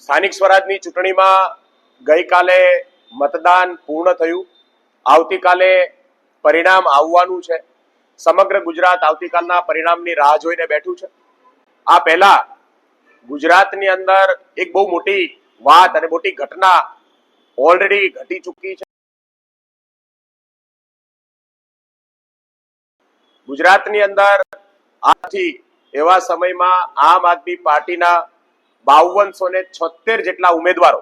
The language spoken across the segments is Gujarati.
સ્થાનિક સ્વરાજની ચૂંટણીમાં ગઈકાલે મતદાન પૂર્ણ થયું. આવતીકાલે પરિણામ આવવાનું છે. સમગ્ર ગુજરાત આવતીકાલના પરિણામની રાહ જોઈને બેઠું છે. આ પહેલા ગુજરાતની અંદર એક બહુ મોટી વાત અને મોટી ઘટના ઓલરેડી ઘટી ચૂકી છે. ગુજરાતની અંદર આજથી એવા સમયમાં આમ આદમી પાર્ટીના 5276 જેટલા ઉમેદવારો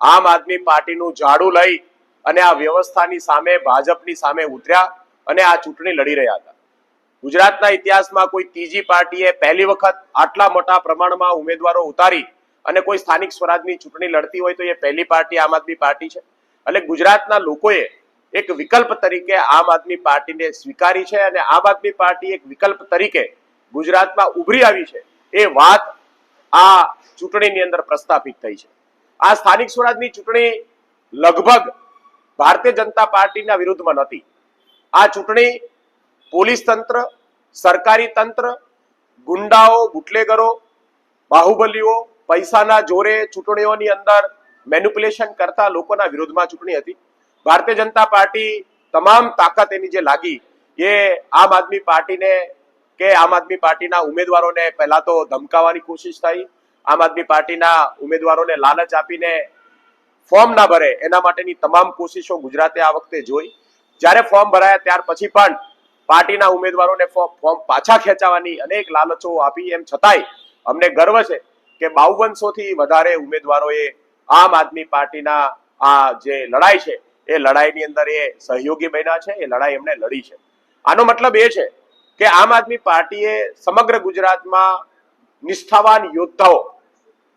આમ આદમી પાર્ટીનું ઝાડુ લઈ અને આ વ્યવસ્થાની સામે ભાજપની સામે ઉતર્યા અને આ ચૂંટણી લડી રહ્યા હતા. ગુજરાતના ઇતિહાસમાં કોઈ ત્રીજી પાર્ટીએ પહેલી વખત આટલા મોટા પ્રમાણમાં ઉમેદવારો ઉતારી અને કોઈ સ્થાનિક સ્વરાજની ચૂંટણી લડતી હોય તો એ પહેલી પાર્ટી આમ આદમી પાર્ટી છે. એટલે ગુજરાતના લોકોએ એક વિકલ્પ તરીકે આમ આદમી પાર્ટીને સ્વીકારી છે અને આમ આદમી પાર્ટી એક વિકલ્પ તરીકે ગુજરાતમાં ઉભરી આવી છે. એ વાત આ ચૂંટણીની અંદર પ્રસ્થાપિત થઈ છે. આ સ્થાનિક સ્વરાજની ચૂંટણી લગભગ ભારતીય જનતા પાર્ટીના વિરુદ્ધમાં નહોતી. આ ચૂંટણી પોલીસ તંત્ર, સરકારી તંત્ર, ગુંડાઓ, બુટલેગરો, બાહુબલીઓ પૈસાના જોરે ચૂંટણીઓની અંદર મેનિપ્યુલેશન કરતા લોકોના વિરોધમાં ચૂંટણી હતી. ભારતીય જનતા પાર્ટી તમામ તાકાત એની જે લાગી એ આમ આદમી પાર્ટીને કે આમ આદમી પાર્ટીના ઉમેદવારોને પહેલા તો ધમકાવવાની કોશિશ થઈ. આમ આદમી પાર્ટીના ઉમેદવારોને લાલચ આપીને ફોર્મ ના ભરે એના માટેની તમામ કોશિશો ગુજરાતે આ વખતે જોઈ. જ્યારે ફોર્મ ભરાયા ત્યાર પછી પણ પાર્ટીના ઉમેદવારોને ફોર્મ પાછા ખેંચાવવાની અનેક લાલચો આપી. એમ છતાંય અમને ગર્વ છે કે 5200 થી વધારે ઉમેદવારોએ આમ આદમી પાર્ટીના આ જે લડાઈ છે એ લડાઈની અંદર એ સહયોગી બન્યા છે. એ લડાઈ એમણે લડી છે. આનો મતલબ એ છે કે આમ આદમી પાર્ટીએ સમગ્ર ગુજરાતમાં નિષ્ઠાવાન યોદ્ધાઓ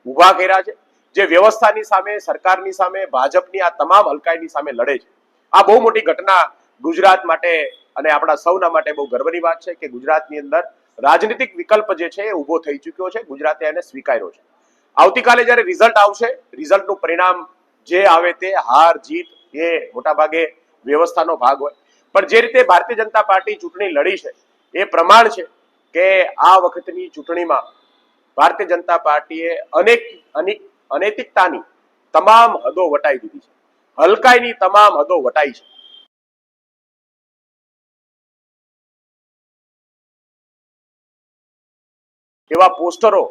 ઉભા કર્યા છે જે વ્યવસ્થાની સામે, સરકારની સામે, ભાજપની આ તમામ હલકાઈની સામે લડે છે. આ બહુ મોટી ઘટના ગુજરાત માટે અને આપણા સૌના માટે બહુ ગર્વની વાત છે કે ગુજરાતની અંદર રાજનીતિક વિકલ્પ જે છે એ ઉભો થઈ ચૂક્યો છે. ગુજરાતે એને સ્વીકાર્યો છે. આવતીકાલે જ્યારે રિઝલ્ટ આવશે, રિઝલ્ટનું પરિણામ જે આવે તે હાર જીત એ મોટા ભાગે વ્યવસ્થાનો ભાગ હોય. પણ જે રીતે ભારતીય જનતા પાર્ટી ચૂંટણી લડી છે એ પ્રમાણ છે કે આ વખતની ચૂંટણીમાં ભારતીય જનતા પાર્ટીએ અનૈતિકતાની તમામ હદો વટાઈ દીધી છે. હલકાઈની તમામ હદો વટાઈ છે. એવા પોસ્ટરો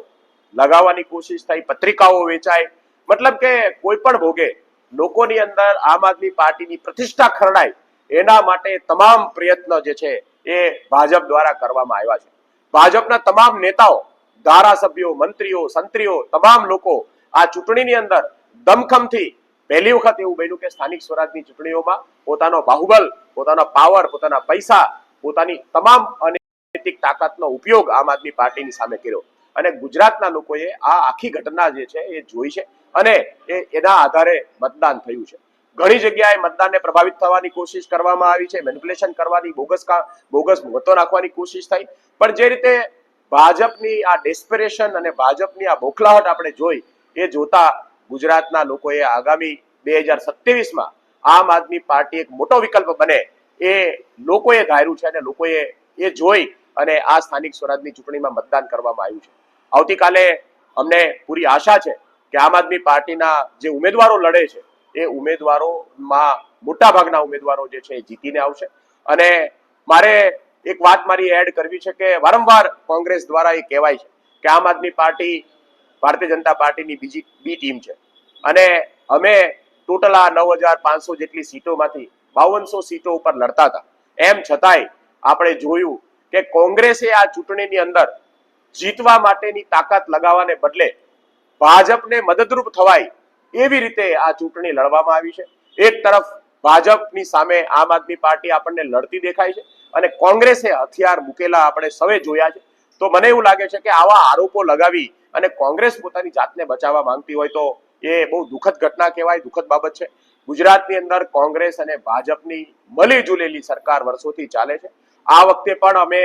લગાવવાની કોશિશ થઈ, પત્રિકાઓ વેચાય. મતલબ કે કોઈ પણ ભોગે લોકોની અંદર આમ આદમી પાર્ટીની પ્રતિષ્ઠા ખરડાય એના માટે તમામ પ્રયત્નો જે છે એ ભાજપ દ્વારા કરવામાં આવ્યા છે. ભાજપના તમામ નેતાઓ, ધારાસભ્યો, મંત્રીઓ, સંત્રીઓ, તમામ લોકો આ ચૂંટણીની અંદર દમખમથી પહેલી વખત એવું બન્યું કે સ્થાનિક સ્વરાજની ચૂંટણીઓમાં પોતાનો બાહુબલ, પોતાનો પાવર, પોતાના પૈસા, પોતાની તમામ અનૈતિક તાકાતનો ઉપયોગ આમ આદમી પાર્ટીની સામે કર્યો. અને ગુજરાતના લોકોએ આ આખી ઘટના જે છે એ જોઈ છે અને એના આધારે મતદાન થયું છે. ઘણી જગ્યાએ મતદાનને પ્રભાવિત થવાની કોશિશ કરવામાં આવી છે, મેનિપ્યુલેશન કરવાની, બોગસ મતો નાખવાની કોશિશ થઈ. પણ જે રીતે ભાજપની આ ડેસ્પરેશન અને ભાજપની આ બોખલાહટ આપણે જોઈ, એ જોતા ગુજરાતના લોકોએ આગામી 2027માં આમ આદમી પાર્ટી એક મોટો વિકલ્પ બને એ લોકોએ ધાર્યું છે અને લોકોએ એ જોઈ અને આ સ્થાનિક સ્વરાજની ચૂંટણીમાં મતદાન કરવામાં આવ્યું છે. આવતીકાલે અમને પૂરી આશા છે કે આમ આદમી પાર્ટીના જે ઉમેદવારો લડે છે એ ઉમેદવારોમાં મોટા ભાગના ઉમેદવારો જે છે એ જીતીને આવશે. અને મારે એક વાત મારી એડ કરવી છે કે વારંવાર કોંગ્રેસ દ્વારા એ કહેવાય છે કે આમ આદમી પાર્ટી ભારતીય જનતા પાર્ટીની બીજી બી ટીમ છે અને અમે ટોટલ આ 9500 જેટલી સીટોમાંથી 5200 સીટો ઉપર લડતા હતા. એમ છતાંય આપણે જોયું કે કોંગ્રેસે આ ચૂંટણીની અંદર જીતવા માટેની તાકાત લગાવવાને બદલે ભાજપને મદદરૂપ થવાય એવી રીતે આ ચૂંટણી લડવામાં આવી છે. એક તરફ ભાજપની સામે આમ આદમી પાર્ટી આપણને લડતી દેખાય છે અને કોંગ્રેસે હથિયાર મૂકેલા આપણે સૌએ જોયા છે. તો મને એવું લાગે છે કે આવા આરોપો લગાવી અને કોંગ્રેસ પોતાની જાતને બચાવવા માંગતી હોય તો એ બહુ દુઃખદ ઘટના કહેવાય, દુઃખદ બાબત છે. ગુજરાતની અંદર કોંગ્રેસ અને ભાજપની મળી જુલેલી સરકાર વર્ષોથી ચાલે છે. આ વખતે પણ અમે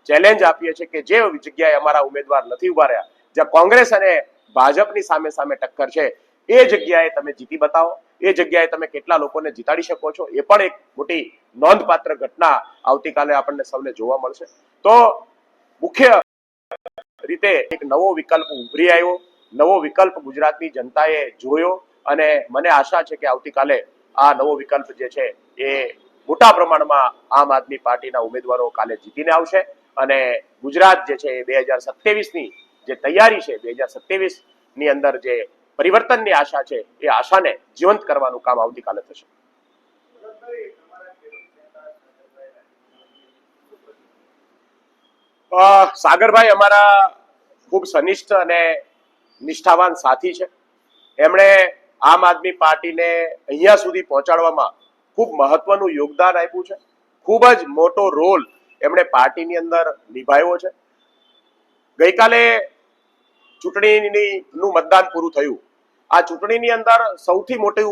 ચેલેન્જ આપીએ છીએ કે જે જગ્યાએ અમારા ઉમેદવાર નથી ઉભા રહ્યા, જ્યાં કોંગ્રેસ અને ભાજપની સામે સામે ટક્કર છે, એ જગ્યાએ તમે જીતી બતાવો. એ જગ્યાએ તમે કેટલા લોકોને જીતાડી શકો છો એ પણ એક મોટી નોંધપાત્ર ઘટના આવતીકાલે આપણને સૌને જોવા મળશે. તો મુખ્ય રીતે એક નવો વિકલ્પ ઉભરી આવ્યો નવો વિકલ્પ ગુજરાતની જનતાએ જોયો અને મને આશા છે કે આવતીકાલે આ નવો વિકલ્પ જે છે એ મોટા પ્રમાણમાં આમ આદમી પાર્ટીના ઉમેદવારો કાલે જીતીને આવશે અને ગુજરાત જે છે એ 2027ની જે તૈયારી છે 2027ની અંદર જે પરિવર્તનની આશા છે એ આશાને જીવંત કરવાનું કામ આવતીકાલે થશે. સાગરભાઈ અમારા ખૂબ સનિષ્ઠ અને નિષ્ઠાવાન સાથી છે. એમણે આમ આદમી પાર્ટીને અહીંયા સુધી પહોંચાડવામાં ખૂબ મહત્વનું યોગદાન આપ્યું છે. ખૂબ જ મોટો રોલ એમણે પાર્ટીની અંદર નિભાવ્યો છે. ગઈકાલે ચૂંટણીનું મતદાન પૂરું થયું. આ ચૂંટણીની અંદર સૌથી મોટી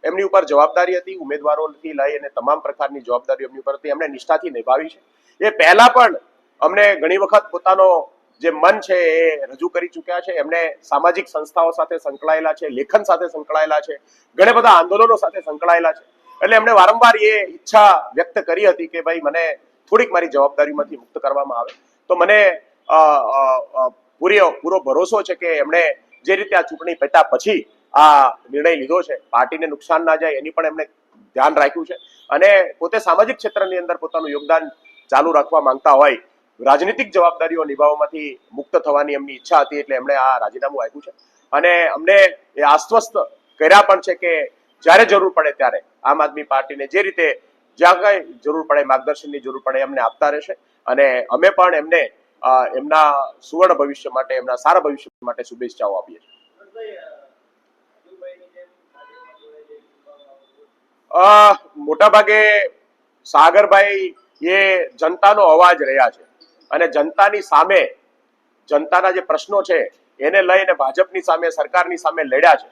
એમની ઉપર જવાબદારી હતી, ઉમેદવારોથી લઈ અને તમામ પ્રકારની જવાબદારી એમની ઉપર હતી, એમણે નિષ્ઠાથી નિભાવી છે. એ પહેલા પણ અમને ઘણી વખત પોતાનો જે મન છે એ રજૂ કરી ચૂક્યા છે. એમણે સામાજિક સંસ્થાઓ સાથે સંકળાયેલા છે, લેખન સાથે સંકળાયેલા છે, ઘણા બધા આંદોલનો સાથે સંકળાયેલા છે. એટલે એમણે વારંવાર એ ઈચ્છા વ્યક્ત કરી હતી કે ભાઈ મને થોડીક મારી જવાબદારીમાંથી મુક્ત કરવામાં આવે. તો મને પૂરો ભરોસો છે કે એમણે જે રીતે આ ચૂંટણી પેટા પછી આ નિર્ણય લીધો છે, પાર્ટીને નુકસાન ના જાય એની પણ એમણે ધ્યાન રાખ્યું છે અને પોતે સામાજિક ક્ષેત્રની અંદર પોતાનું યોગદાન ચાલુ રાખવા માંગતા હોય, રાજનીતિક જવાબદારીઓ નિભાવવામાંથી મુક્ત થવાની એમની ઈચ્છા હતી એટલે એમણે આ રાજીનામું આપ્યું છે અને અમને એ આશ્વસ્ત કર્યા પણ છે કે જ્યારે જરૂર પડે ત્યારે આમ આદમી પાર્ટીને જે રીતે જ્યાં કઈ જરૂર પડે, માર્ગદર્શનની જરૂર પડે એમને આપતા રહેશે અને અમે પણ એમને એમના સુવર્ણ ભવિષ્ય માટે, એમના સારા ભવિષ્ય માટે શુભેચ્છાઓ આપીએ છીએ. મોટાભાગે સાગરભાઈ એ જનતાનો અવાજ રહ્યા છે અને જનતાની સામે, જનતાના જે પ્રશ્નો છે એને લઈને ભાજપની સામે, સરકારની સામે લડ્યા છે.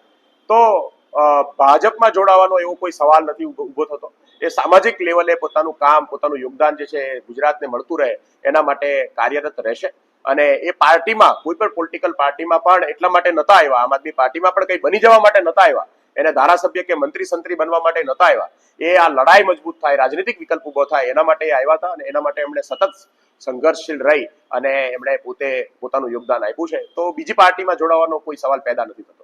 તો ભાજપમાં જોડાવાનો એવો કોઈ સવાલ નથી ઉભો થતો. એ સામાજિક લેવલે પોતાનું કામ, પોતાનું યોગદાન જે છે ગુજરાતને મળતું રહે એના માટે કાર્યરત રહેશે અને એ પાર્ટીમાં, કોઈ પણ પોલિટિકલ પાર્ટીમાં પણ એટલા માટે નતા આવ્યા, આમ આદમી પાર્ટીમાં પણ કઈ બની જવા માટે નતા આવ્યા, એને ધારાસભ્ય કે મંત્રી સંત્રી બનવા માટે નતા આવ્યા. એ આ લડાઈ મજબૂત થાય, રાજનીતિક વિકલ્પ ઉભો થાય એના માટે આવ્યા હતા અને એના માટે એમણે સતત સંઘર્ષશીલ રહી અને એમણે પોતે પોતાનું યોગદાન આપ્યું છે. તો બીજી પાર્ટીમાં જોડાવાનો કોઈ સવાલ પેદા નથી થતો.